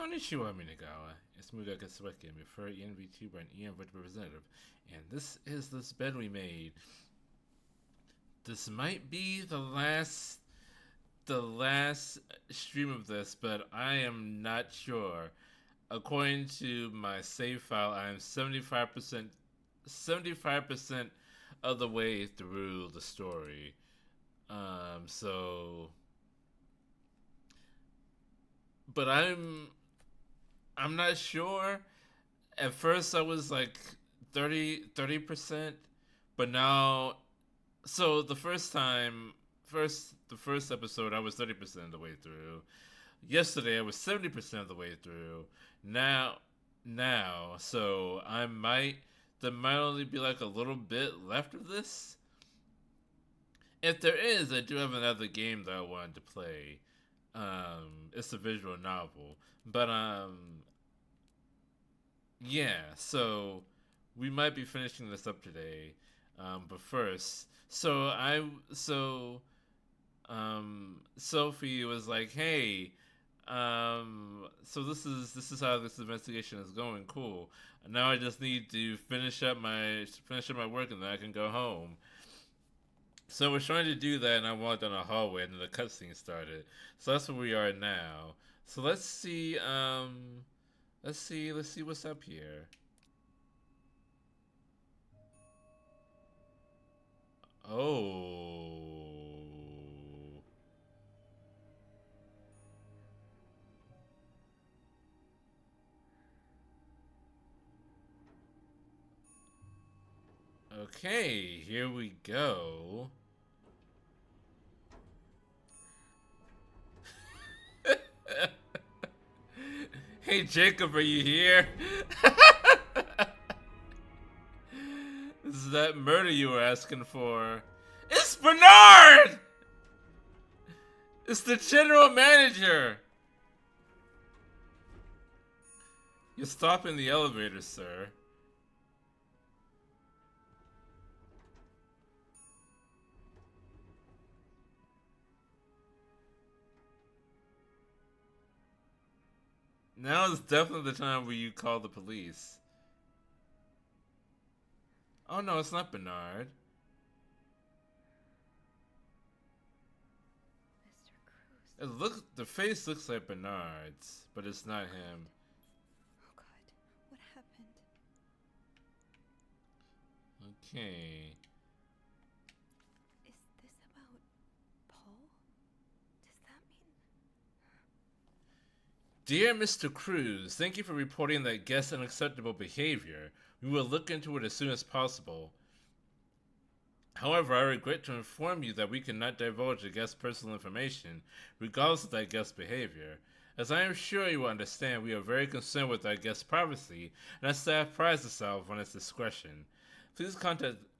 Konnichiwa, Minagawa. It's Muga Katsueki, I'm your furry Vtuber and Vtuber representative, and this is this bed we made. This might be the last stream of this, but I am not sure. According to my save file, I am 75% of the way through the story. So but I'm not sure. At first I was like 30%, but now so the first episode I was 30% of the way through. Yesterday I was 70% of the way through. Now so there might only be like a little bit left of this. If there is, I do have another game that I wanted to play. It's a visual novel, but yeah. So we might be finishing this up today. But first, Sophie was like, "Hey, so this is how this investigation is going. Cool. Now I just need to finish up my work, and then I can go home." So we're trying to do that, and I walked down a hallway, and then the cutscene started. So that's where we are now. So let's see. Let's see what's up here. Oh. Okay, here we go. Hey Jacob, are you here? This is that murder you were asking for. It's Bernard! It's the general manager! You're stopping the elevator, sir. Now is definitely the time where you call the police. Oh no, it's not Bernard. The face looks like Bernard's, but it's not him. Oh God, what happened? Okay. Is this about Paul? Does that mean... Dear Mr. Cruz, thank you for reporting that guest's unacceptable behavior. We will look into it as soon as possible. However, I regret to inform you that we cannot divulge the guest's personal information, regardless of that guest's behavior. As I am sure you will understand, we are very concerned with our guest's privacy, and our staff prides itself on its discretion. Please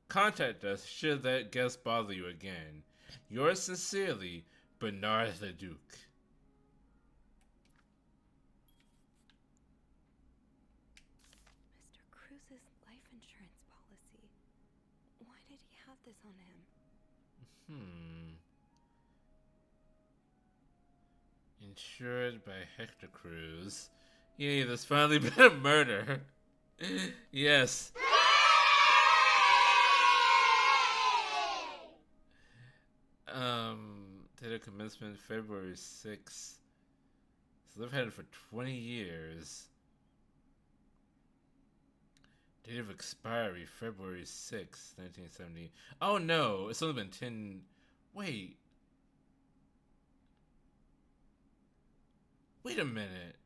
contact us should that guest bother you again. Yours sincerely, Bernard the Duke. Mr. Cruz's life insurance policy. Why did he have this on him? Insured by Hector Cruz. Yay, there's finally been a murder. Yes. Date of commencement February 6th. So they've had it for 20 years. Date of expiry February 6th, 1970. Oh no, it's only been 10. Wait. Wait a minute.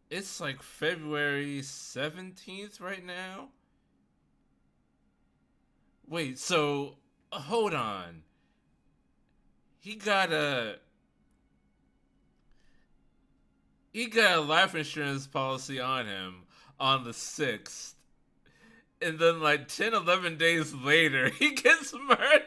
It's like February 17th right now? Wait, so hold on. He got a life insurance policy on him on the 6th. And then like 10, 11 days later, he gets murdered.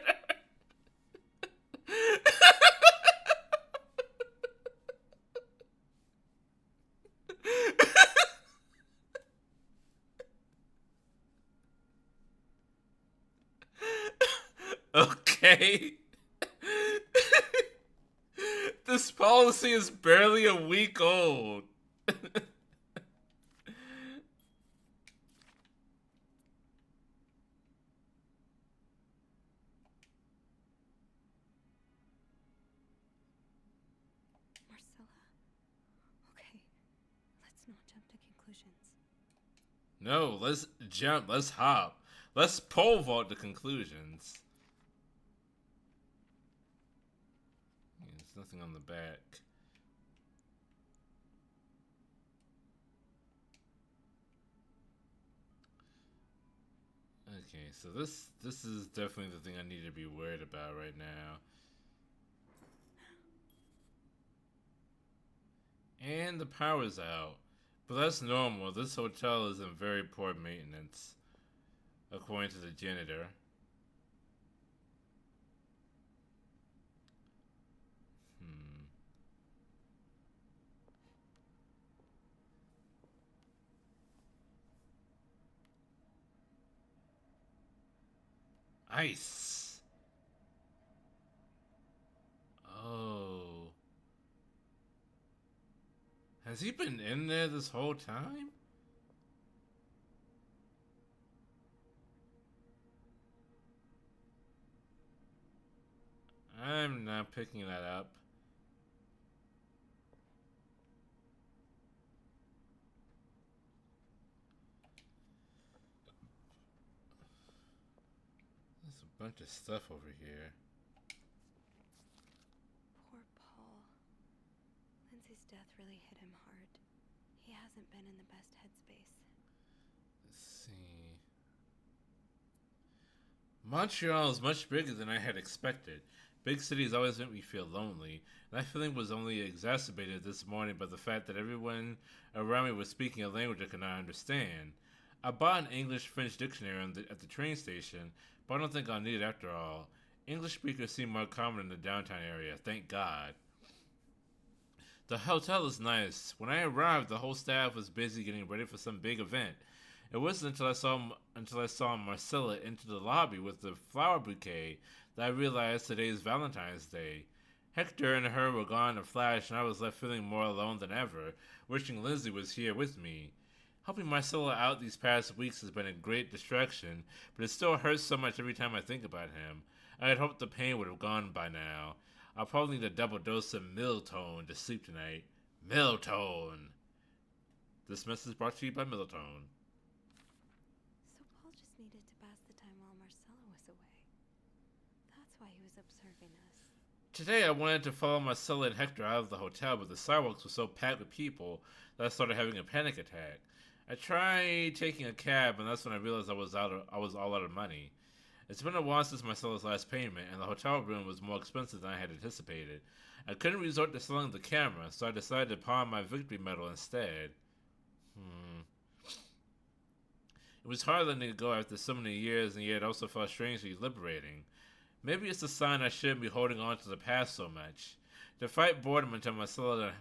Okay. The This policy is barely a week old. Marcella. Okay, let's not jump to conclusions. No, let's jump, let's hop. Let's pole vault to conclusions. There's nothing on the back. Okay, so this is definitely the thing I need to be worried about right now. And the power's out. But that's normal. This hotel is in very poor maintenance, according to the janitor. Hmm. Ice. Oh. Has he been in there this whole time? I'm not picking that up. There's a bunch of stuff over here. Poor Paul. Lindsay's death really hit him hard. He hasn't been in the best headspace. Let's see. Montreal is much bigger than I had expected. Big cities always make me feel lonely, and that feeling was only exacerbated this morning by the fact that everyone around me was speaking a language I could not understand. I bought an English-French dictionary at the train station, but I don't think I'll need it after all. English speakers seem more common in the downtown area, thank God. The hotel is nice. When I arrived, the whole staff was busy getting ready for some big event. It wasn't until I saw Marcella enter the lobby with the flower bouquet that I realized today is Valentine's Day. Hector and her were gone in a flash, and I was left feeling more alone than ever, wishing Lindsay was here with me. Helping Marcella out these past weeks has been a great distraction, but it still hurts so much every time I think about him. I had hoped the pain would have gone by now. I'll probably need a double dose of Miltone to sleep tonight. Miltone! This message brought to you by Miltone. So Paul just needed to pass the time while Marcella was away. That's why he was observing us. Today I wanted to follow Marcella and Hector out of the hotel, but the sidewalks were so packed with people that I started having a panic attack. I tried taking a cab, and that's when I realized I was all out of money. It's been a while since Marcella's last payment, and the hotel room was more expensive than I had anticipated. I couldn't resort to selling the camera, so I decided to pawn my victory medal instead. It was hard letting it go after so many years, and yet it also felt strangely liberating. Maybe it's a sign I shouldn't be holding on to the past so much. To fight boredom until Marcella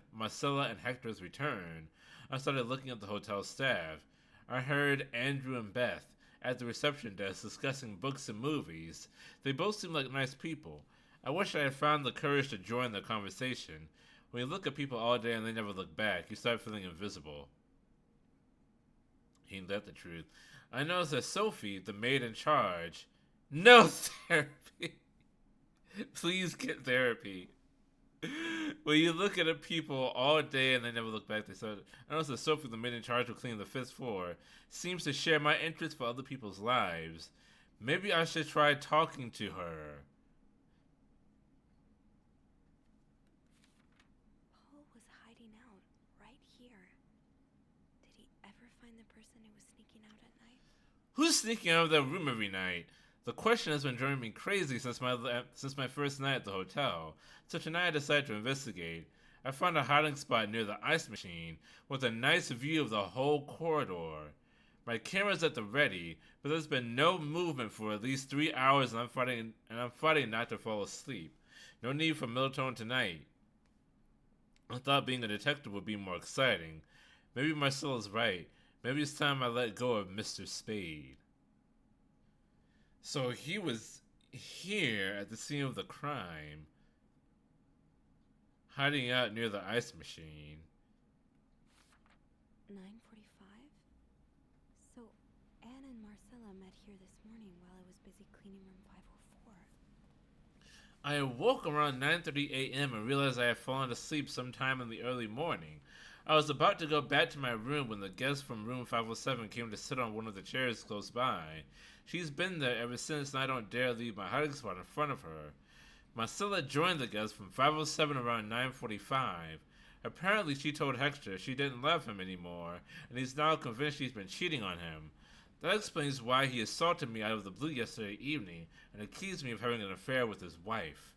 and Hector's return, I started looking at the hotel staff. I heard Andrew and Beth at the reception desk discussing books and movies. They both seemed like nice people. I wish I had found the courage to join the conversation. When you look at people all day and they never look back, you start feeling invisible. Ain't that the truth? I noticed that Sophie, the maid in charge, no therapy. Please get therapy. When you look at people all day and they never look back, they start. I noticed that Sophie, the maid in charge of cleaning the fifth floor, seems to share my interest for other people's lives. Maybe I should try talking to her. Paul was hiding out right here. Did he ever find the person who was sneaking out at night? Who's sneaking out of that room every night? The question has been driving me crazy since my first night at the hotel, so tonight I decided to investigate. I found a hiding spot near the ice machine with a nice view of the whole corridor. My camera's at the ready, but there's been no movement for at least 3 hours, and I'm fighting not to fall asleep. No need for Miltone tonight. I thought being a detective would be more exciting. Maybe Marcella's right. Maybe it's time I let go of Mr. Spade. So he was here at the scene of the crime. hiding out near the ice machine. 9:45? So, Anne and Marcella met here this morning while I was busy cleaning room 504. I awoke around 9:30 a.m. and realized I had fallen asleep sometime in the early morning. I was about to go back to my room when the guest from room 507 came to sit on one of the chairs close by. She's been there ever since, and I don't dare leave my hiding spot in front of her. Marcella joined the guest from 507 around 9:45. Apparently, she told Hector she didn't love him anymore, and he's now convinced she's been cheating on him. That explains why he assaulted me out of the blue yesterday evening and accused me of having an affair with his wife.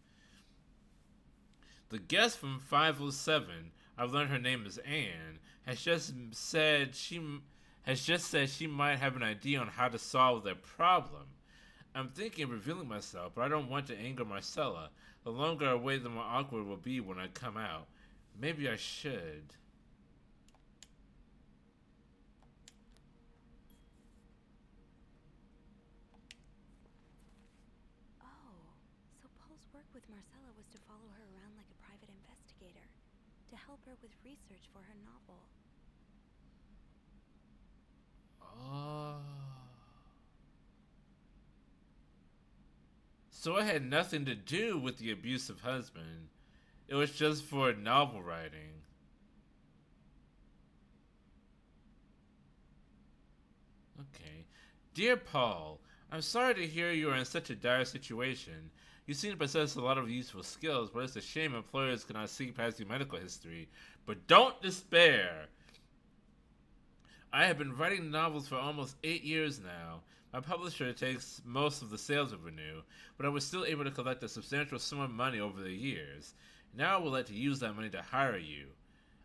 The guest from 507, I've learned her name is Anne, has just said she might have an idea on how to solve their problem. I'm thinking of revealing myself, but I don't want to anger Marcella. The longer I wait, the more awkward it will be when I come out. Maybe I should. Oh, so Paul's work with Marcella was to follow her around like a private investigator, to help her with research for her novel. Oh. So it had nothing to do with the abusive husband. It was just for novel writing. Okay. Dear Paul, I'm sorry to hear you are in such a dire situation. You seem to possess a lot of useful skills, but it's a shame employers cannot see past your medical history. But don't despair! I have been writing novels for almost 8 years now. My publisher takes most of the sales revenue, but I was still able to collect a substantial sum of money over the years. Now I would like to use that money to hire you.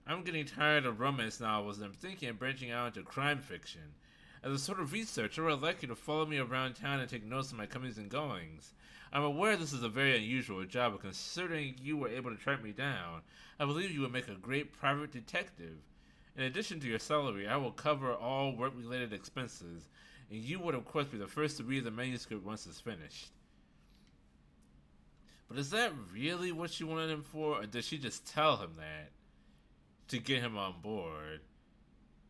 I'm getting tired of romance novels and I'm thinking of branching out into crime fiction. As a sort of researcher, I'd like you to follow me around town and take notes of my comings and goings. I'm aware this is a very unusual job, but considering you were able to track me down, I believe you would make a great private detective. In addition to your salary, I will cover all work-related expenses, and you would of course be the first to read the manuscript once it's finished. But is that really what she wanted him for, or did she just tell him that to get him on board?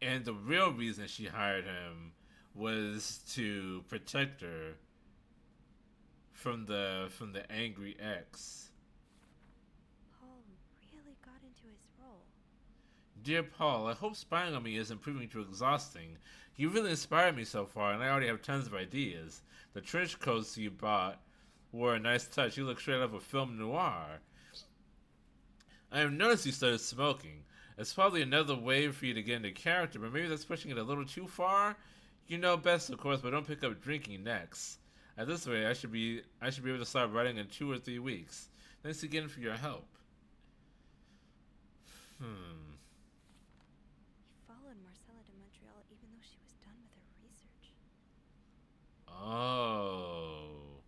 And the real reason she hired him was to protect her from the angry ex. Paul really got into his role. Dear Paul, I hope spying on me isn't proving too exhausting. You really inspired me so far, and I already have tons of ideas. The trench coats you bought were a nice touch. You look straight out of a film noir. I have noticed you started smoking. It's probably another way for you to get into character, but maybe that's pushing it a little too far. You know best, of course, but don't pick up drinking next. At this rate, I should be able to start writing in 2 or 3 weeks. Thanks again for your help. He followed Marcella to Montreal even though she was done with her research. Oh.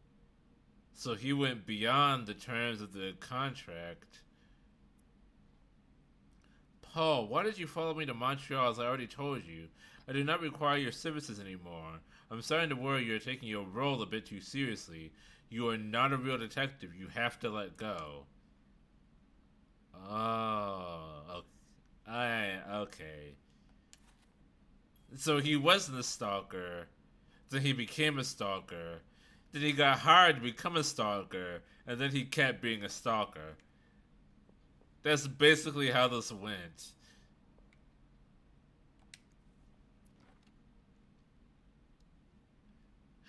So he went beyond the terms of the contract. Paul, why did you follow me to Montreal as I already told you? I do not require your services anymore. I'm starting to worry you're taking your role a bit too seriously. You are not a real detective. You have to let go. Oh, okay. So he wasn't a stalker. Then he became a stalker. Then he got hired to become a stalker. And then he kept being a stalker. That's basically how this went.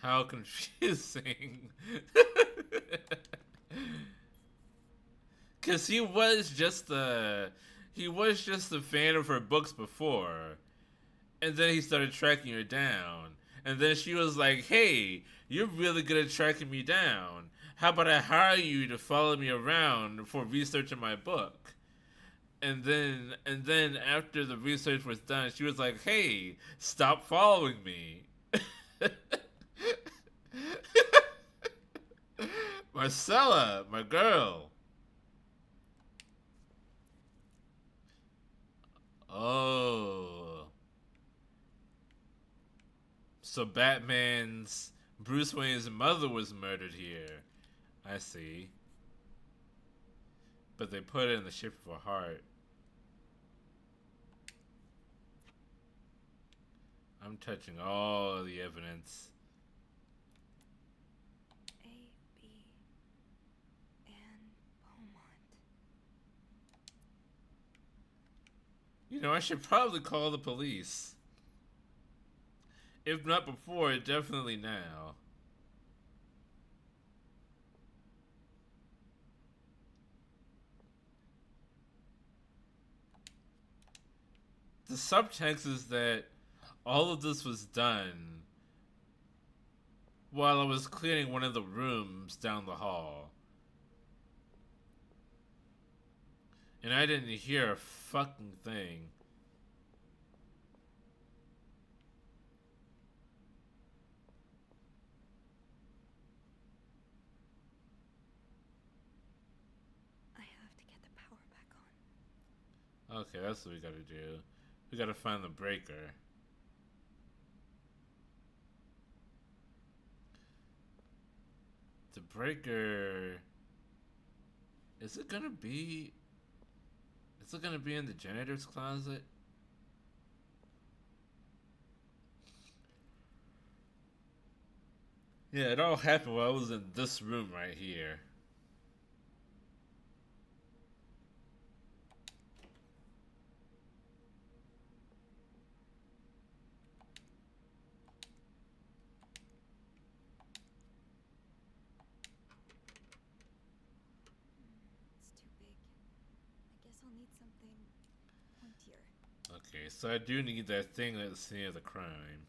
How confusing. Cause he was just a fan of her books before. And then he started tracking her down. And then she was like, "Hey, you're really good at tracking me down. How about I hire you to follow me around for researching my book?" And then after the research was done, she was like, "Hey, stop following me." Marcella, my girl. Oh. So Bruce Wayne's mother was murdered here. I see. but they put it in the shape of a heart. I'm touching all of the evidence. A, B, and Beaumont. You know, I should probably call the police. If not before, definitely now. The subtext is that all of this was done while I was cleaning one of the rooms down the hall. And I didn't hear a fucking thing. I have to get the power back on. Okay, that's what we gotta do. We gotta find the breaker. The breaker... Is it gonna be... Is it gonna be in the janitor's closet? Yeah, it all happened while I was in this room right here. It's too big. I guess I'll need something pointier. Okay, so I do need that thing at the scene of the crime.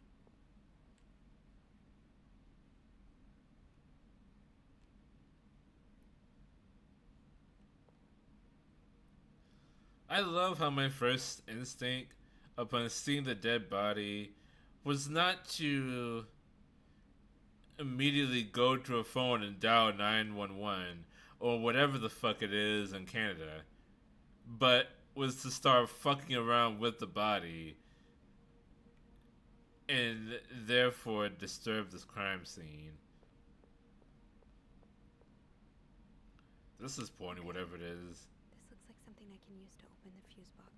I love how my first instinct upon seeing the dead body was not to immediately go to a phone and dial 911 or whatever the fuck it is in Canada, but was to start fucking around with the body and therefore disturb this crime scene. This is porny, whatever it is. This looks like something I can use to open the fuse box.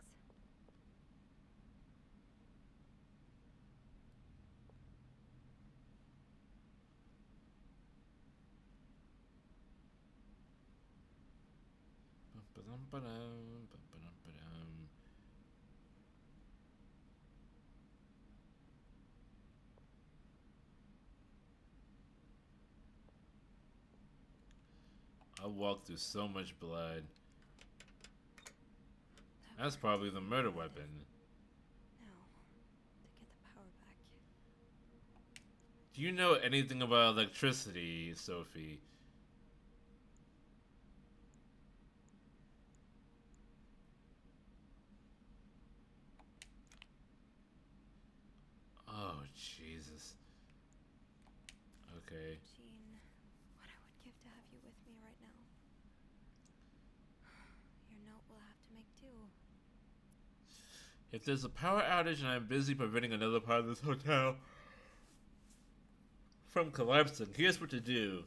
I walked through so much blood. That's probably the murder weapon. Now, to get the power back. Do you know anything about electricity, Sophie? Oh, Jesus. Okay. Jean, what I would give to have you with me right now. Your note will have to make do. If there's a power outage and I'm busy preventing another part of this hotel from collapsing, here's what to do.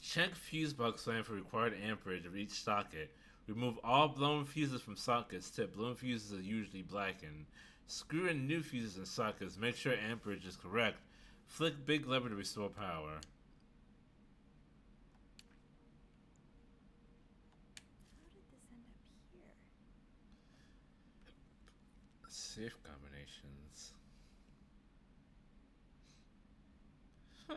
Check fuse box line for required amperage of each socket. Remove all blown fuses from sockets. Tip blown fuses are usually blackened. Screw in new fuses and sockets. Make sure amperage is correct. Flick big lever to restore power. How did this end up here? Safe combinations. Huh.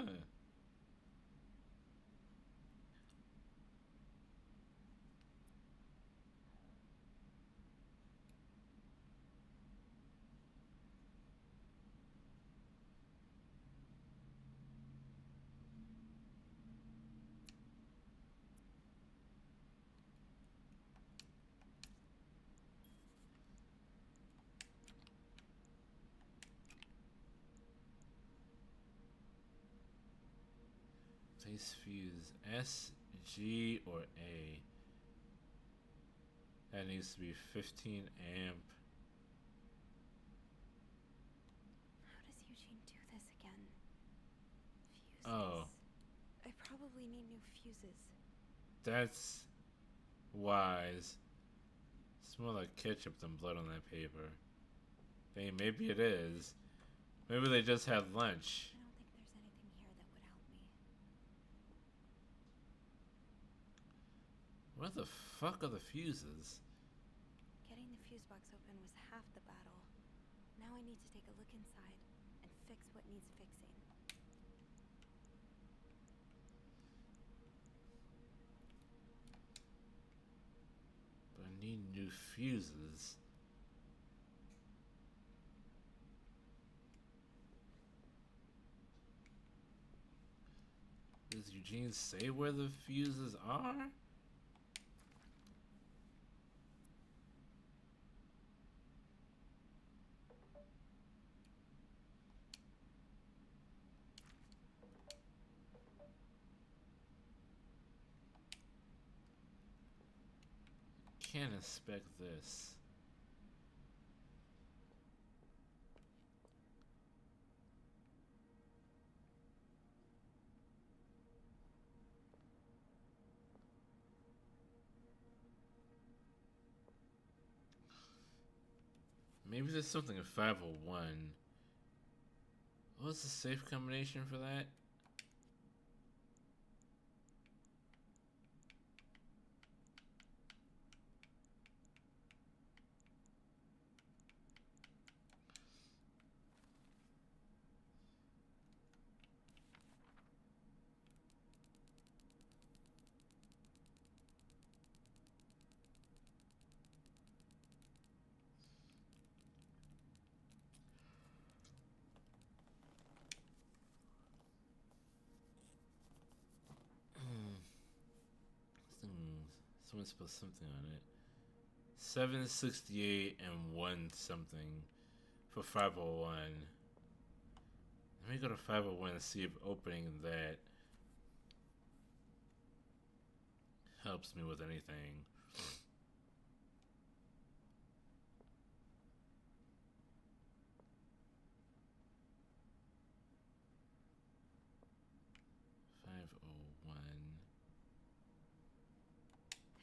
Place fuse S, G, or A. That needs to be 15 amp. How does Eugene do this again? Fuses. Oh. I probably need new fuses. That's Wise. It's more like ketchup than blood on that paper. Hey, maybe it is. Maybe they just had lunch. I don't think there's anything here that would help me. Where the fuck are the fuses? Getting the fuse box open was half the battle. Now I need to take a look inside and fix what needs fixing. But I need new fuses. Does Eugene say where the fuses are? Can't inspect this. Maybe there's something in 501. What's the safe combination for that? Someone spelled something on it. 768 and 1 something for 501. Let me go to 501 and see if opening that helps me with anything.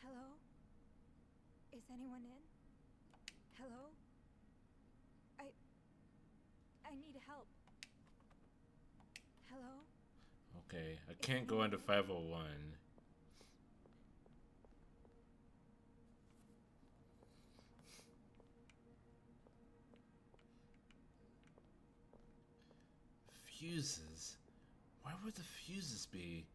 Hello? Is anyone in? Hello? I need help. Hello? Okay, I can't go into 501. Fuses? Where would the fuses be?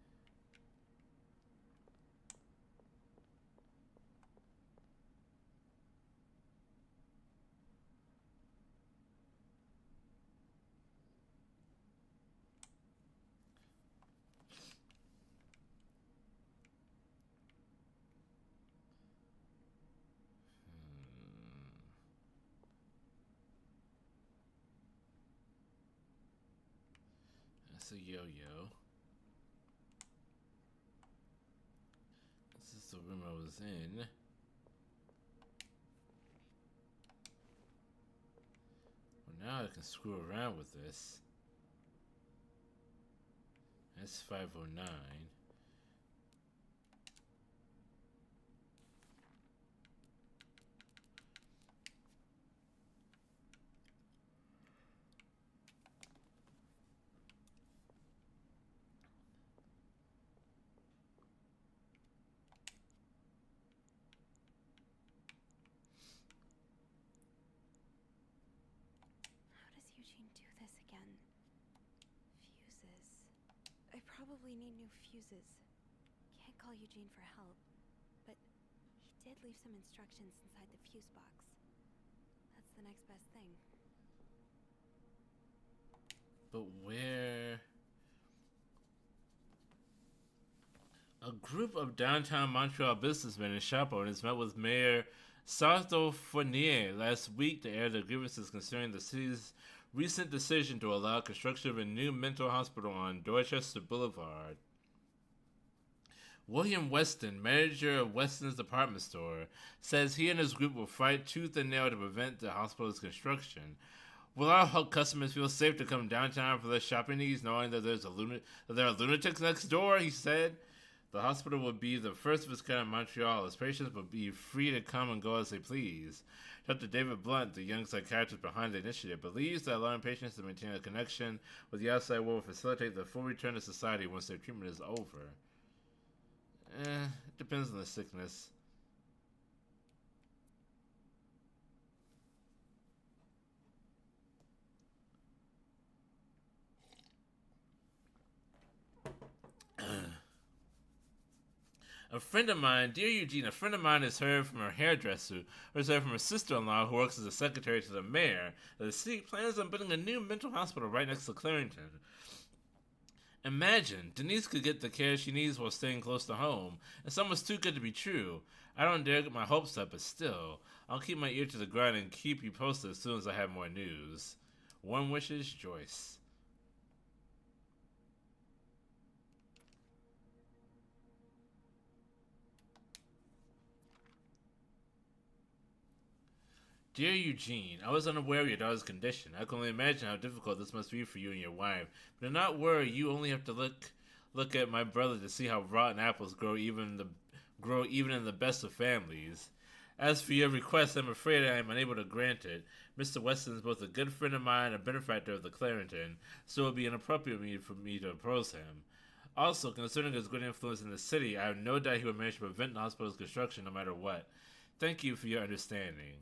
That's a yo-yo. This is the room I was in. Well, now I can screw around with this. That's 509. How does Eugene do this again? Fuses. I probably need new fuses. Can't call Eugene for help, but he did leave some instructions inside the fuse box. That's the next best thing. But where? A group of downtown Montreal businessmen and shop owners met with Mayor Sarto Fournier last week to air their grievances concerning the city's recent decision to allow construction of a new mental hospital on Dorchester Boulevard. William Weston, manager of Weston's department store, says he and his group will fight tooth and nail to prevent the hospital's construction. Will our customers feel safe to come downtown for their shopping needs, knowing that there are lunatics next door? He said. The hospital will be the first of its kind in Montreal, as patients will be free to come and go as they please. Dr. David Blunt, the young psychiatrist behind the initiative, believes that allowing patients to maintain a connection with the outside world will facilitate their full return to society once their treatment is over. It depends on the sickness. A friend of mine, dear Eugene, a friend of mine has heard from her hairdresser, or has heard from her sister-in-law, who works as a secretary to the mayor, that the city plans on building a new mental hospital right next to Clarington. Imagine, Denise could get the care she needs while staying close to home, and something's too good to be true. I don't dare get my hopes up, but still, I'll keep my ear to the ground and keep you posted as soon as I have more news. Warm wishes, Joyce. Dear Eugene, I was unaware of your daughter's condition. I can only imagine how difficult this must be for you and your wife. But do not worry, you only have to look at my brother to see how rotten apples grow even in the best of families. As for your request, I'm afraid I am unable to grant it. Mr. Weston is both a good friend of mine and a benefactor of the Clarington, so it would be inappropriate for me to oppose him. Also, concerning his good influence in the city, I have no doubt he would manage to prevent the hospital's construction no matter what. Thank you for your understanding.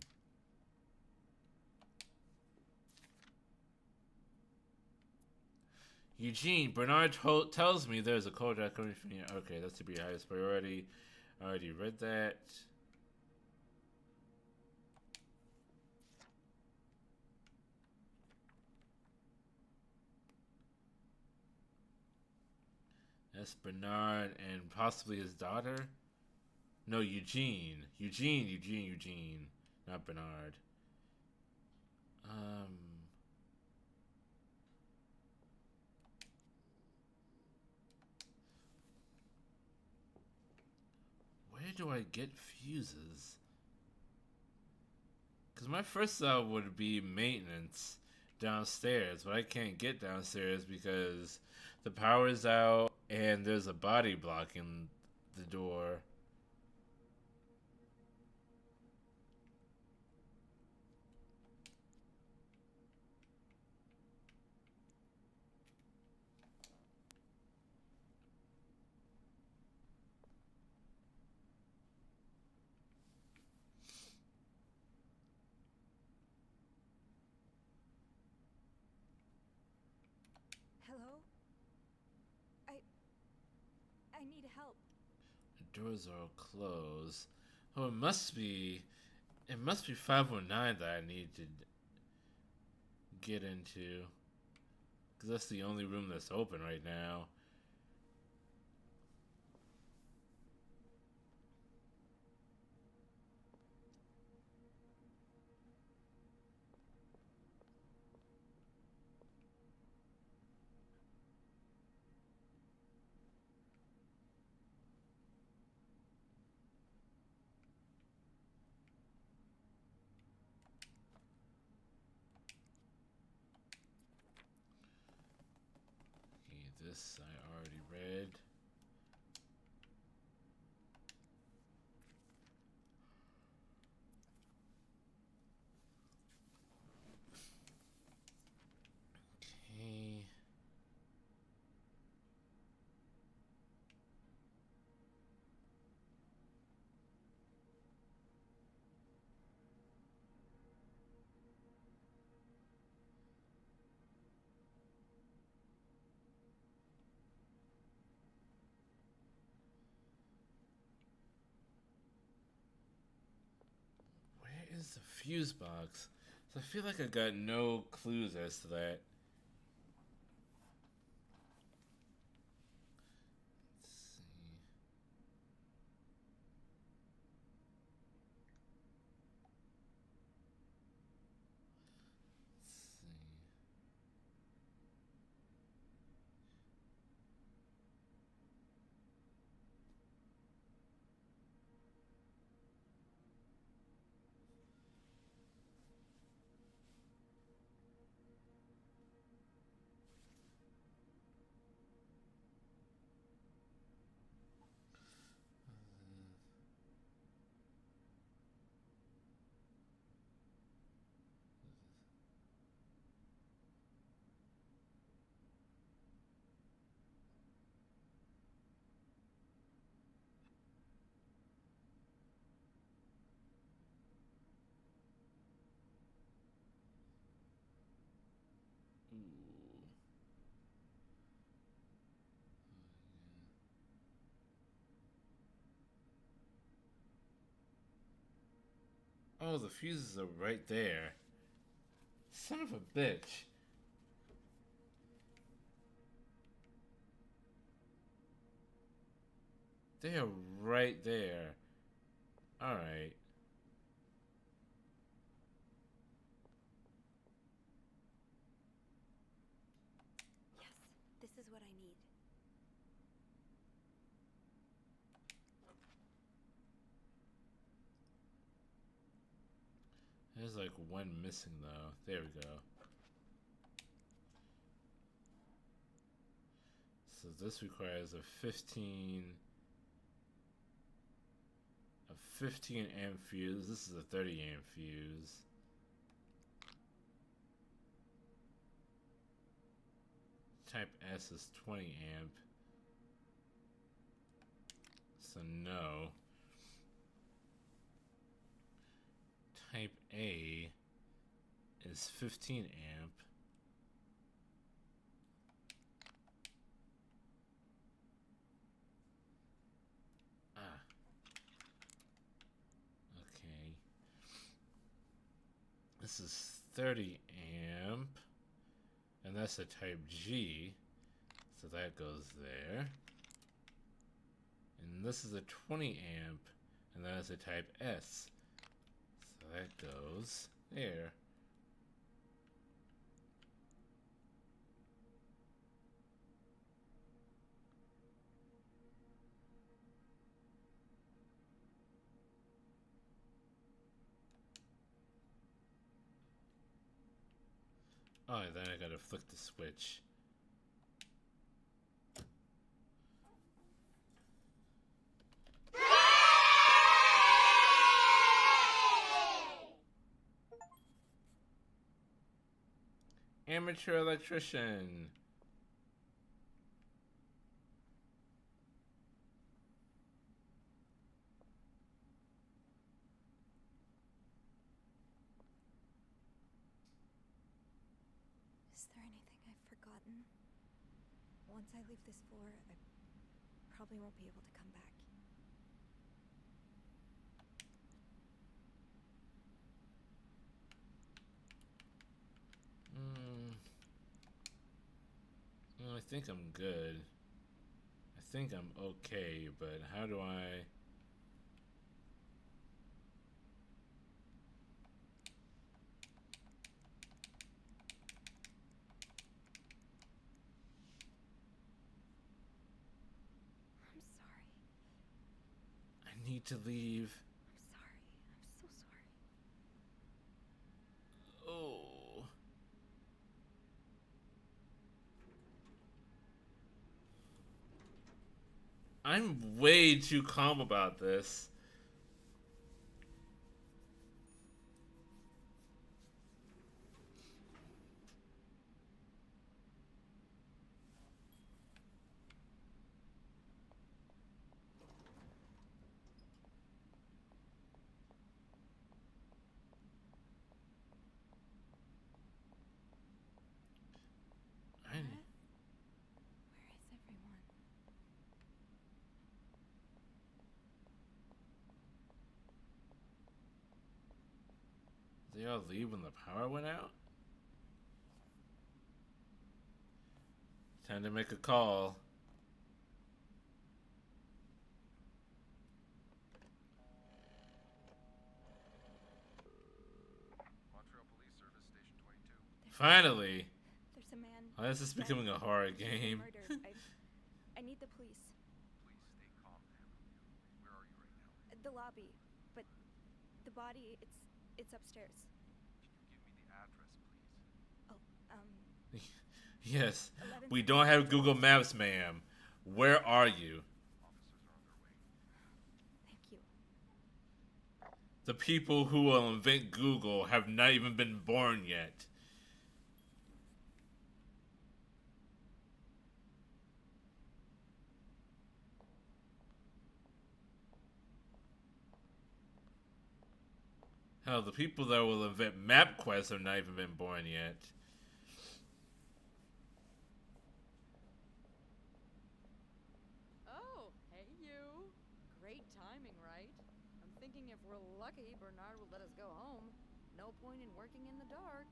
Eugene, Bernard tells me there's a cold draft coming from you. Okay, that's to be your highest priority. I already read that. That's Bernard and possibly his daughter. No, Eugene. Eugene. Not Bernard. Um. Where do I get fuses? Because my first thought would be maintenance downstairs, but I can't get downstairs because the power's out and there's a body blocking the door. Hello? I need help. The doors are all closed. Oh, it must be 509 that I need to get into. Because that's the only room that's open right now. Okay, this I already read. Okay. Where is the fuse box? So I feel like I got no clues as to that. Let's see. Let's see. Oh, the fuses are right there. Son of a bitch. They are right there. Alright. Yes, this is what I need. There's like one missing though. There we go. So this requires a 15 amp fuse. This is a 30 amp fuse. Type S is 20 amp. So no. Type A is 15 amp. Ah. Okay. This is 30 amp. And that's a type G. So that goes there. And this is a 20 amp. And that's a type S. So that goes there. Oh, then I gotta flick the switch. Amateur electrician. Is there anything I've forgotten? Once I leave this floor, I probably won't be able to come back. Well, I think I'm good. I think I'm okay, but how do I... I'm sorry. I need to leave. I'm sorry. I'm so sorry. Oh. I'm way too calm about this. I... Where is everyone? They all leave when the power went out? Time to make a call. Montreal Police Service, Station 22. Finally! There's a man. Why is this dead, becoming a horror accused of game? murder. I need the police. Please stay calm, ma'am. Where are you right now? The lobby. But the body, it's upstairs. Can you give me the address, please? Oh, Yes. 11 We don't have Google Maps, ma'am. Where are you? Officers are on their way. Thank you. The people who will invent Google have not even been born yet. Hell, the people that will invent MapQuest have not even been born yet. Oh, hey you. Great timing, right? I'm thinking if we're lucky, Bernard will let us go home. point in working in the dark.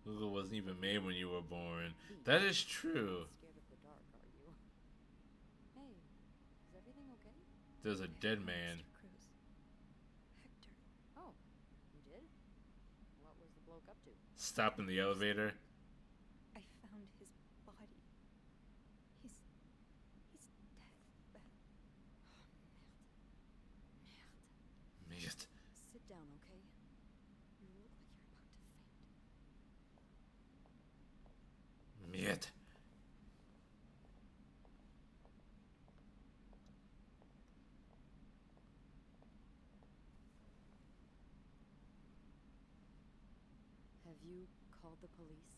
Google wasn't even made when you were born. That is true. Scared of the dark, are you? Hey, is everything okay? There's a I dead found man. Mr. Cruz. Hector. Oh, you did? What was the bloke up to? Stop in the elevator. I found his body. He's dead. That. Oh, merde. Merde. Sit down, okay? You look like you're about to faint. Merde. Have you called the police?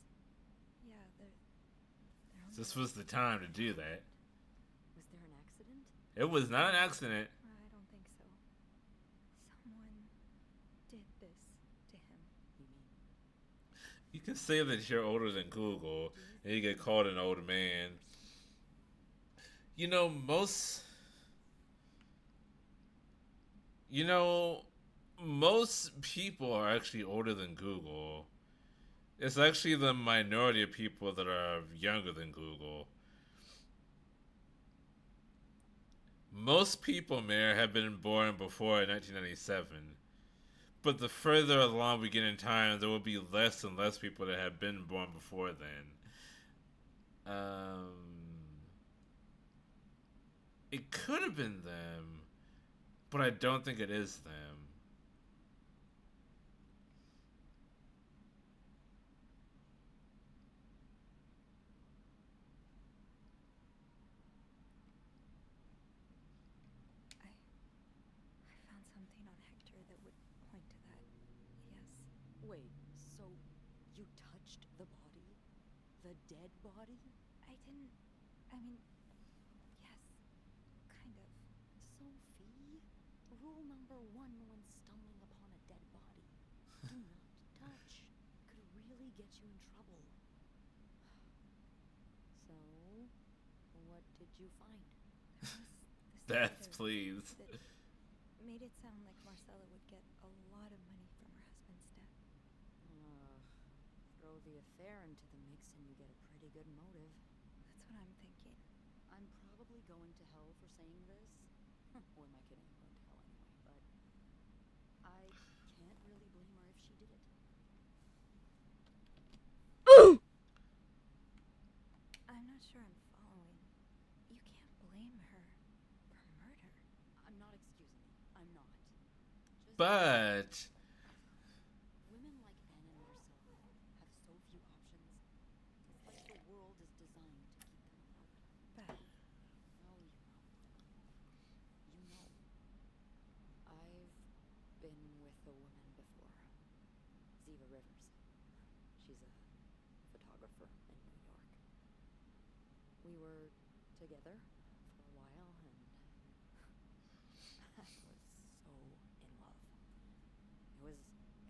Yeah, they're on This their was the time to do that. Was there an accident? It was not an accident. I don't think so. Someone did this to him. You mean? You can say that you're older than Google, and you get called an old man. You know, most people are actually older than Google. It's actually the minority of people that are younger than Google. Most people, Mayor, have been born before 1997. But the further along we get in time, there will be less and less people that have been born before then. It could have been them, but I don't think it is them. I found something on Hector that would point to that. Yes. Wait, so you touched the body? The dead body? I didn't. I mean, yes. Kind of. Sophie, rule number 1 when stumbling upon a dead body. Do not touch. Could really get you in trouble. So, what did you find? There was this Beth, letter please. that made it sound like Marcella would get a lot of money from her husband's death. Throw the affair into the mix and you get a pretty good motive. That's what I'm thinking. I'm probably going to hell for saying this. Who am I kidding? I'm going to hell anyway, but I can't really blame her if she did it. I'm not sure I'm following. You can't blame her for murder. I'm not excusing it. I'm not. Just But women like Anna and Marcella have so few options. It's like the world is designed to keep them apart. Beth, Oh, you know. I've been with a woman before. Ziva Rivers. She's a photographer in New York. We were together for a while and I was so in love. It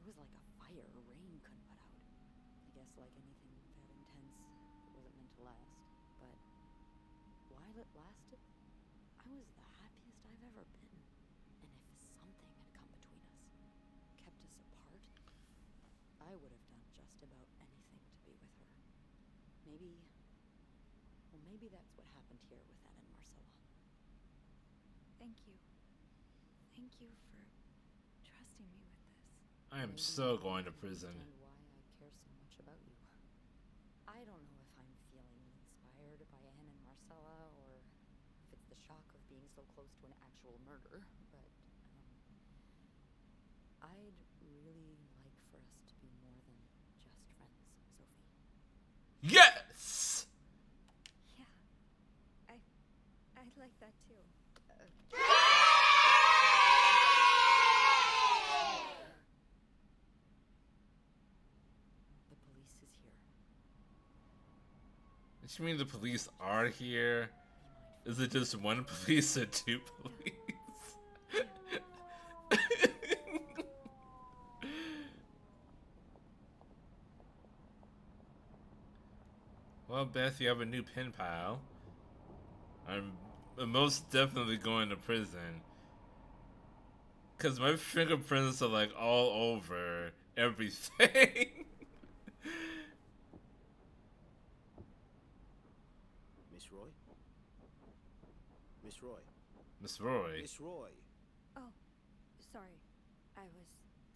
was like a fire rain couldn't put out. I guess like anything that intense, it wasn't meant to last. But while it lasted, I was the happiest I've ever been. And if something had come between us, kept us apart, I would have done just about anything to be with her. Maybe that's what happened here with Anna and Marcella. thank you. Thank you for trusting me with this. I am Maybe so you going to can prison. understand why I care so much about you. I don't know if I'm feeling inspired by Anna and Marcella, or if it's the shock of being so close to an actual murder, but I'd really like for us to be more than just friends, Sophie. Yes! Yeah. I'd like that too. The police is here. Does she mean the police are here? Be mindful. Is it just one police or two police? Well, Beth, you have a new pen pal. I'm most definitely going to prison. Because my fingerprints are like all over everything. Miss Roy? Miss Roy? Miss Roy. Miss Roy? Oh, sorry. I was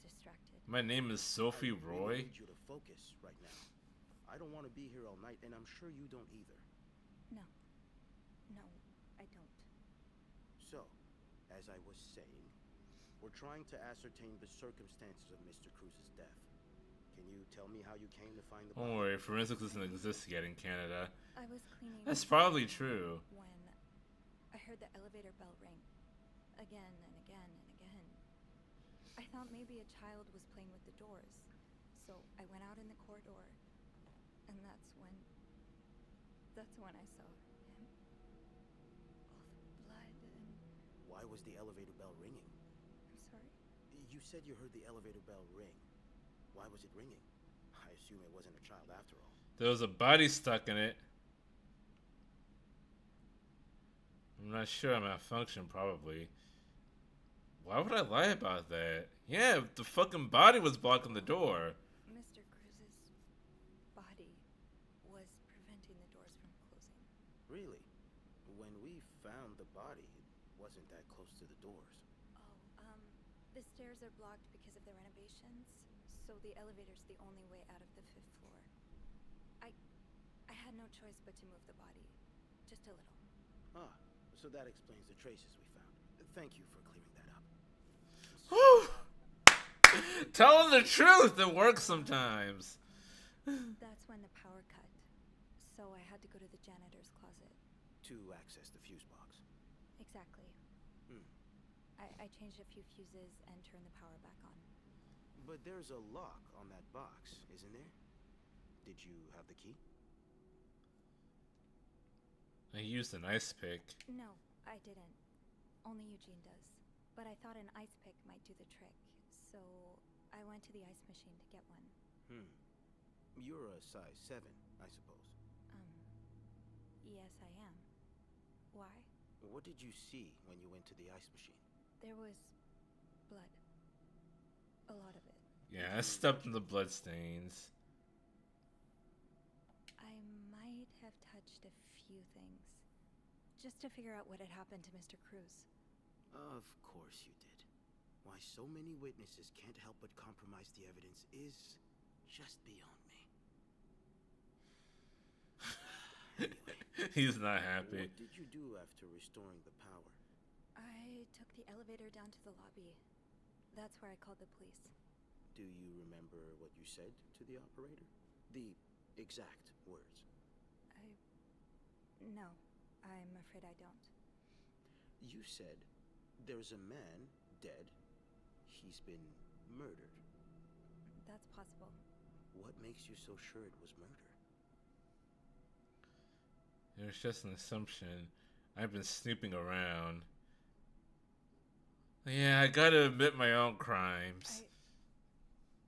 distracted. My name is Sophie I really Roy. need you to focus right now. I don't want to be here all night, and I'm sure you don't either. No. No, I don't. So, as I was saying, we're trying to ascertain the circumstances of Mr. Cruz's death. Can you tell me how you came to find the body? Don't worry, forensics doesn't exist yet in Canada. I was cleaning. That's probably true. When I heard the elevator bell ring. Again and again and again. I thought maybe a child was playing with the doors. So I went out in the corridor. And that's when I saw him. All the blood and... Why was the elevator bell ringing? I'm sorry? You said you heard the elevator bell ring. Why was it ringing? I assume it wasn't a child after all. There was a body stuck in it. I'm not sure. I'm malfunction, probably. Why would I lie about that? Yeah, the fucking body was blocking the door. Mr. Cruz's body was preventing the doors from closing. Really? When we found the body, it wasn't that close to the doors. Oh, the stairs are blocked because of the renovations, so the elevator's the only way out of the 5th floor. I had no choice but to move the body. Just a little. Ah, so that explains the traces we found. Thank you for clearing that up. Whew. Tell them the truth. It works sometimes. That's when the power cut. So I had to go to the janitor's closet. To access the fuse box. Exactly. I changed a few fuses and turned the power back on. But there's a lock on that box, isn't there? Did you have the key? I used an ice pick. No, I didn't. Only Eugene does. But I thought an ice pick might do the trick, so I went to the ice machine to get one. You're a size 7, I suppose. Yes, I am. Why? What did you see when you went to the ice machine? There was blood. A lot of it. Yeah, I stepped in the blood stains. I might have touched a few things. Just to figure out what had happened to Mr. Cruz. Of course you did. Why so many witnesses can't help but compromise the evidence is just beyond me. Anyway, He's not happy. what did you do after restoring the power? I took the elevator down to the lobby. That's where I called the police. Do you remember what you said to the operator? The exact words. No, I'm afraid I don't. You said, there's a man dead. He's been murdered. That's possible. What makes you so sure it was murder? It was just an assumption. I've been snooping around. Yeah, I gotta admit my own crimes.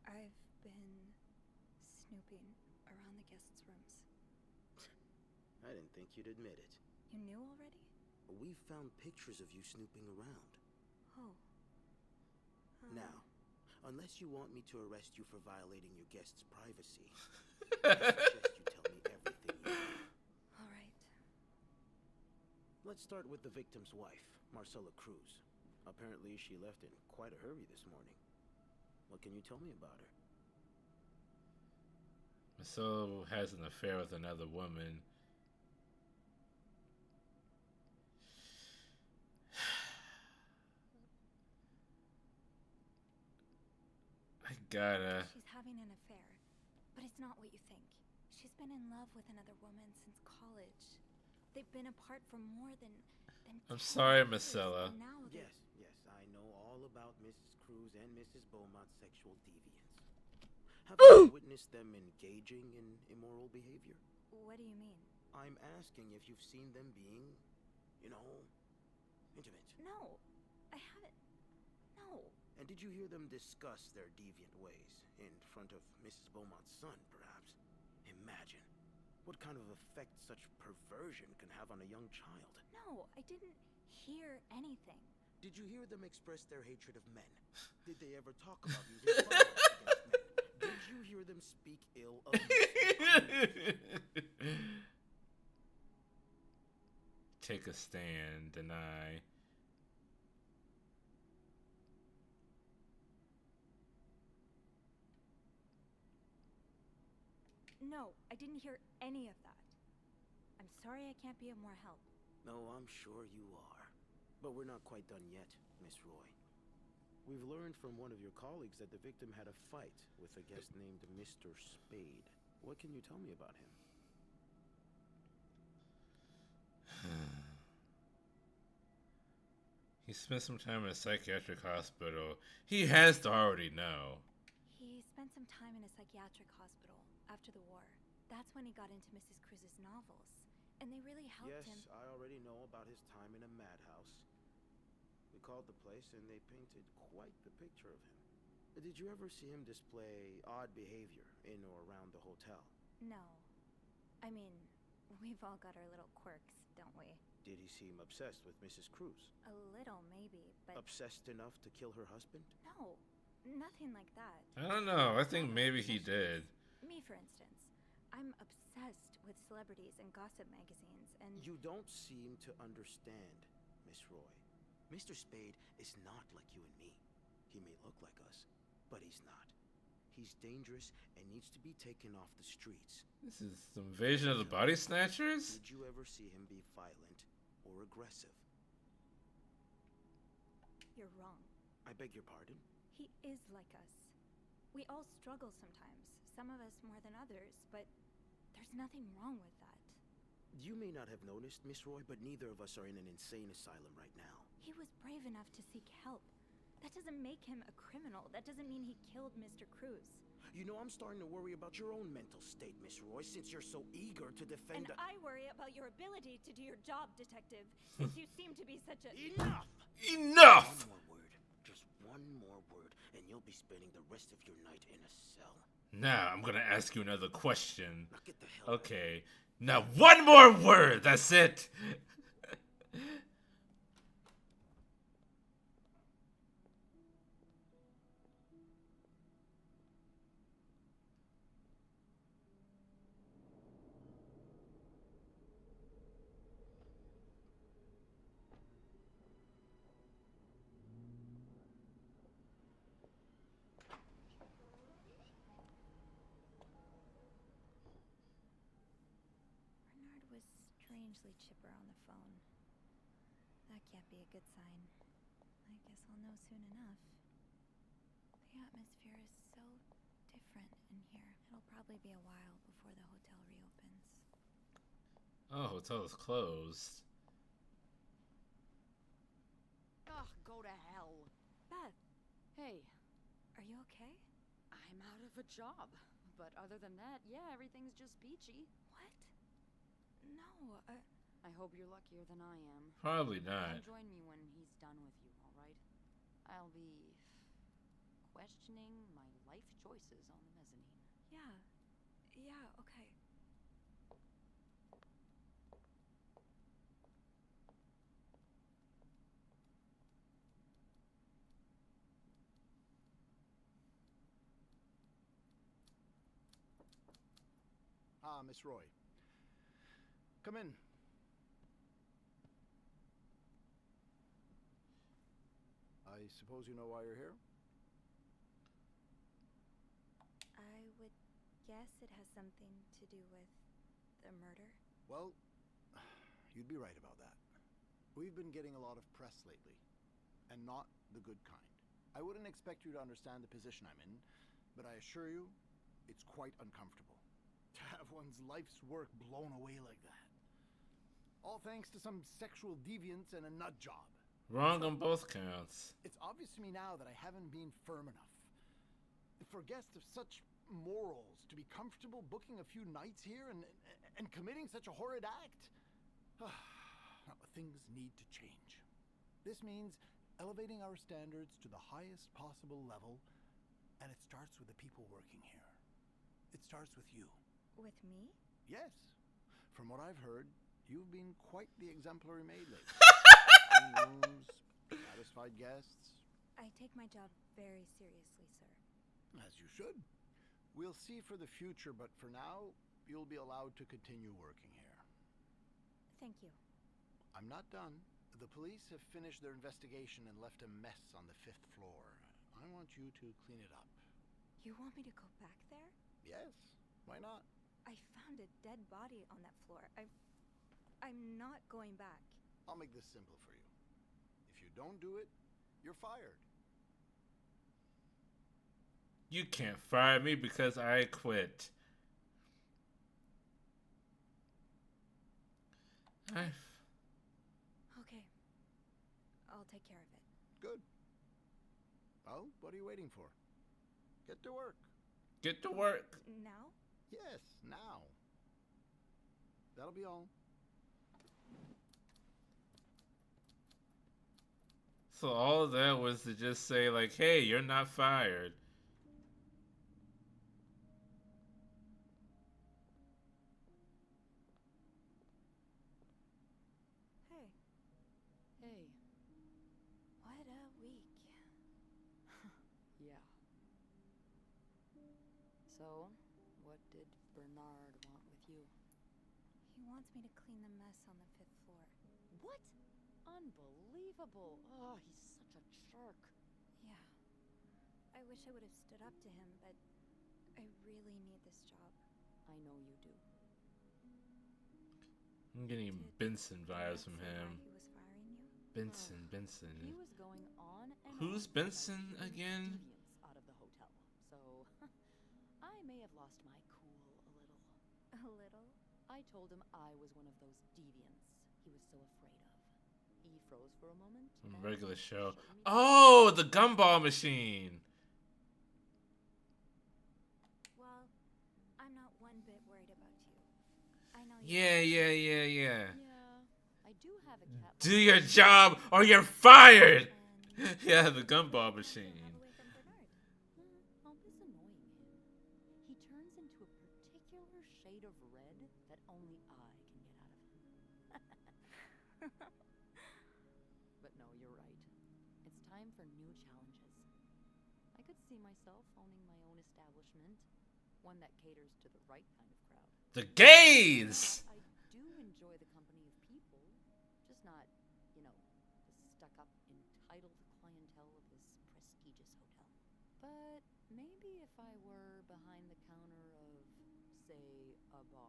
I've been snooping around the guests' rooms. I didn't think you'd admit it. You knew already? We found pictures of you snooping around. Oh. Now, unless you want me to arrest you for violating your guest's privacy, I suggest you tell me everything you know. All right. Let's start with the victim's wife, Marcela Cruz. Apparently, she left in quite a hurry this morning. What can you tell me about her? Marcelo has an affair with another woman. I gotta. She's having an affair, but it's not what you think. She's been in love with another woman since college. They've been apart for more than I'm 10 sorry, years, Marcella. and now Yes, I know all about Mrs. Cruz and Mrs. Beaumont's sexual deviance. Have you witnessed them engaging in immoral behavior? What do you mean? I'm asking if you've seen them being, intimate. No, I haven't. No. And did you hear them discuss their deviant ways in front of Mrs. Beaumont's son, perhaps? Imagine what kind of effect such perversion can have on a young child. No, I didn't hear anything. Did you hear them express their hatred of men? Did they ever talk about using violence against men? Did you hear them speak ill of Mr. Cruz? Take a stand, deny. No, I didn't hear any of that. I'm sorry I can't be of more help. No, I'm sure you are. But we're not quite done yet, Miss Roy. We've learned from one of your colleagues that the victim had a fight with a guest named Mr. Spade. What can you tell me about him? He spent some time in a psychiatric hospital. He has to already know. He spent some time in a psychiatric hospital after the war. That's when he got into Mrs. Cruz's novels. And they really helped him. Yes, I already know about his time in a madhouse. We called the place and they painted quite the picture of him. Did you ever see him display odd behavior in or around the hotel? No. I mean, we've all got our little quirks, don't we? Did he seem obsessed with Mrs. Cruz? A little, maybe, but Obsessed enough to kill her husband? no, nothing like that. I don't know. I think maybe he did. Me, for instance. I'm obsessed with celebrities and gossip magazines, and You don't seem to understand, Miss Roy. Mr. Spade is not like you and me. He may look like us, but he's not. He's dangerous and needs to be taken off the streets. This is some invasion of the body snatchers? Did you ever see him be violent or aggressive? you're wrong. I beg your pardon? He is like us. We all struggle sometimes, some of us more than others, but there's nothing wrong with that. You may not have noticed, Miss Roy, but neither of us are in an insane asylum right now. He was brave enough to seek help. That doesn't make him a criminal. That doesn't mean he killed Mr. Cruz. You know, I'm starting to worry about your own mental state, Miss Roy, since you're so eager to defend And I worry about your ability to do your job, Detective, since you seem to be such a... Enough! Enough! One more word. Just one more word, and you'll be spending the rest of your night in a cell. Now, I'm gonna ask you another question. Now get the hell out. Okay. Now, one more word! That's it! Bernard was strangely chipper on the phone. That can't be a good sign. I guess I'll know soon enough. The atmosphere is so different in here. It'll probably be a while before the hotel reopens. Oh, hotel is closed. Ugh, go to hell. Beth, Hey, are you okay? I'm out of a job. But other than that, yeah, everything's just peachy. What? No, I hope you're luckier than I am. Probably not. Come join me when he's done with you, alright? I'll be questioning my life choices on the mezzanine. yeah, okay. Ah, Miss Roy. Come in. I suppose you know why you're here? I would guess it has something to do with the murder. Well, you'd be right about that. We've been getting a lot of press lately, and not the good kind. I wouldn't expect you to understand the position I'm in, but I assure you, it's quite uncomfortable. To have one's life's work blown away like that. All thanks to some sexual deviance and a nut job. Wrong on both counts. It's obvious to me now that I haven't been firm enough. For guests of such morals to be comfortable booking a few nights here and committing such a horrid act. Things need to change. This means elevating our standards to the highest possible level, and it starts with the people working here. It starts with you. With me? Yes. From what I've heard, you've been quite the exemplary maid lately. Clean rooms, Satisfied guests? I take my job very seriously, sir. As you should. We'll see for the future, but for now, you'll be allowed to continue working here. Thank you. I'm not done. The police have finished their investigation and left a mess on the 5th floor. I want you to clean it up. You want me to go back there? Yes, why not? I found a dead body on that floor. I'm not going back. I'll make this simple for you. If you don't do it, you're fired. You can't fire me because I quit. Okay. I'll take care of it. Good. Well, what are you waiting for? Get to work. Get to work. Now? Yes, now. That'll be all. So all of that was to just say like, hey, you're not fired. Hey, Hey, what a week. yeah. So, what did Bernard want with you? He wants me to clean the mess on the 5th floor. What? Unbelievable. Oh, he's such a jerk. Yeah. I wish I would have stood up to him, but I really need this job. I know you do. I'm getting Did Benson vibes Matt from say why him. he was firing you? Benson. He was going on and Who's on about Benson keeping again? deviants out of the hotel. So, I may have lost my cool a little. A little? I told him I was one of those deviants he was so afraid of. He froze for a moment. From a and regular show. showed me Oh, the gumball machine. Well, I'm not one bit worried about you. I know you. Yeah. Yeah, I do have a cat. Do your job or you're fired. And Yeah, the gumball all machine. the way from Bernard. I'll miss annoying him. He turns into a particular shade of red that only I can get out of him. But no, you're right. It's time for new challenges. I could see myself owning my own establishment, one that caters to the right kind of crowd. The gays. I do enjoy the company of people, just not, the stuck-up, entitled clientele of this prestigious hotel. But maybe if I were behind the counter of, say, a bar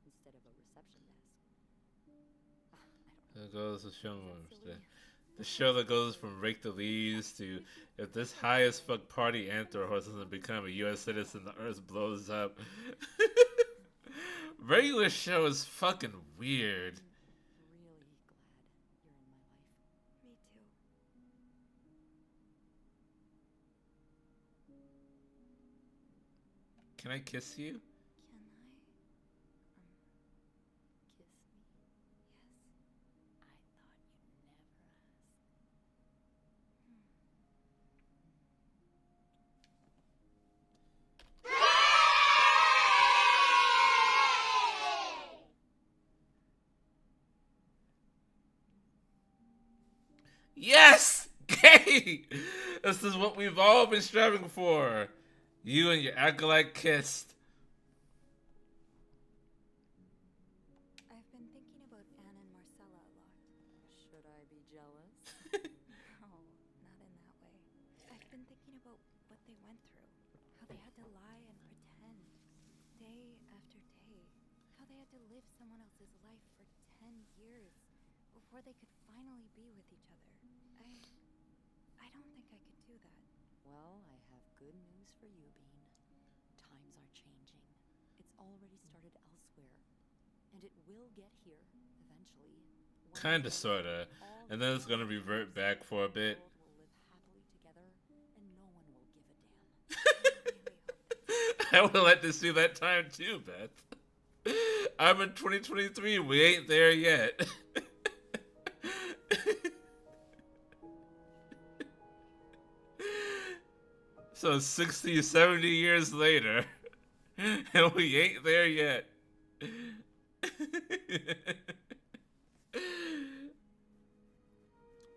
instead of a reception desk. I don't know. There goes the show. Is that silly? The show that goes from Rake the Leaves to if this high as fuck party anther horse doesn't become a U.S. citizen, the earth blows up. Regular show is fucking weird. I'm really glad you're in my life. Me too. Can I kiss you? Can I? Kiss me? Yes. I thought you'd never ask. Yes! Gay! This is what we've all been striving for. You and your acolyte kissed. I've been thinking about Anne and Marcella a lot. Should I be jealous? No, not in that way. I've been thinking about what they went through. How they had to lie and pretend day after day. How they had to live someone else's life for 10 years before they could finally be with each other. I don't think I could do that. Well, I have good news for you, Bean. Times are changing. It's already started elsewhere. And it will get here, eventually. One Kinda, day, sorta. all And then it's gonna the revert lives back for a of the bit. world will live happily together, and no one will give a damn. I really hope that. I would like to see that time too, Beth. I'm in 2023. We ain't there yet. So 60, 70 years later, and we ain't there yet.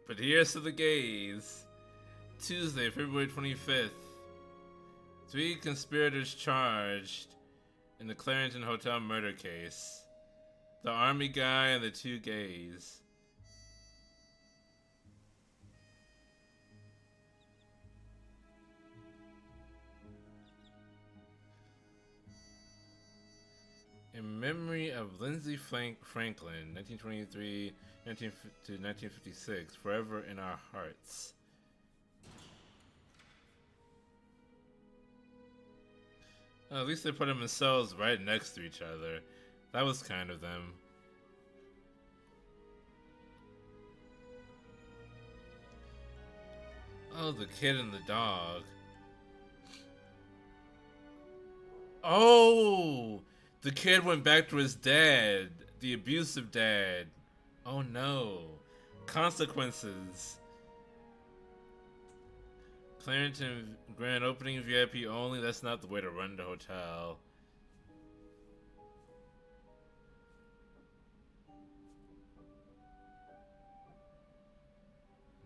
But here's to the gays. Tuesday, February 25th. 3 conspirators charged in the Clarendon Hotel murder case. The army guy and the 2 gays. In memory of Lindsay Franklin, 1923 to 1956, forever in our hearts. At least they put them in cells right next to each other. That was kind of them. Oh, the kid and the dog. Oh! The kid went back to his dad. The abusive dad. Oh no. Consequences. Clarendon grand opening VIP only. That's not the way to run the hotel.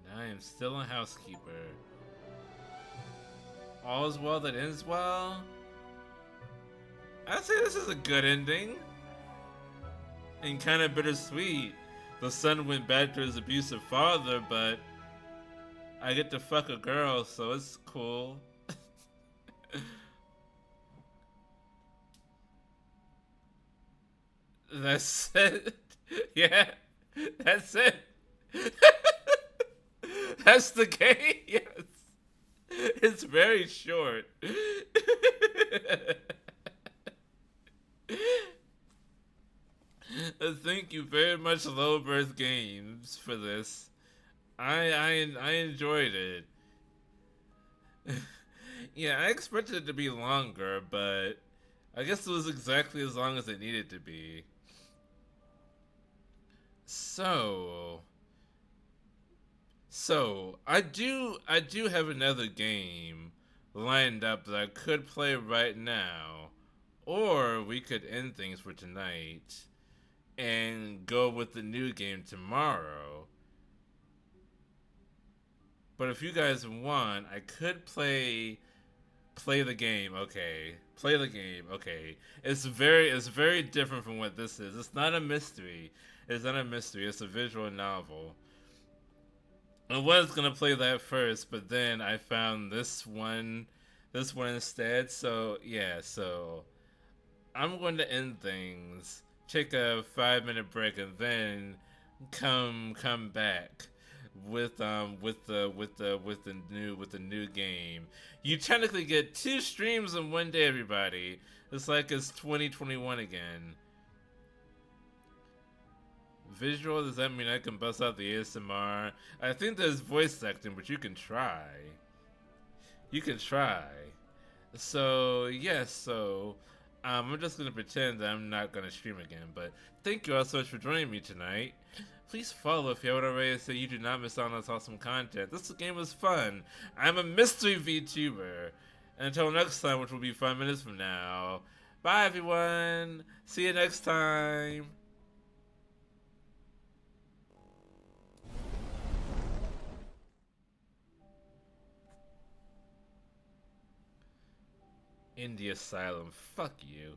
Now I am still a housekeeper. All's well that ends well? I'd say this is a good ending. And kind of bittersweet. The son went back to his abusive father, but I get to fuck a girl, so it's cool. That's it. Yeah, that's it. That's the game. Yes, it's very short. Thank you very much, Low Birth Games, for this. I enjoyed it. Yeah, I expected it to be longer, but I guess it was exactly as long as it needed to be. So I do have another game lined up that I could play right now, or we could end things for tonight and go with the new game tomorrow. But if you guys want, I could play the game. Okay, play the game. Okay, it's very different from what this is. It's not a mystery. It's not a mystery. It's a visual novel. I was gonna play that first, but then I found this one instead. So yeah, so I'm going to end things, take a 5-minute break, and then come back with the new game. You technically get 2 streams in one day, everybody. It's like it's 2021 again. Visual, does that mean I can bust out the ASMR? I think there's voice acting, but you can try. So, yes, so I'm just going to pretend that I'm not going to stream again, but thank you all so much for joining me tonight. Please follow if you haven't already so you do not miss out on this awesome content. This game was fun. I'm a mystery VTuber. And until next time, which will be 5 minutes from now, bye everyone. See you next time. Indie Asylum, fuck you.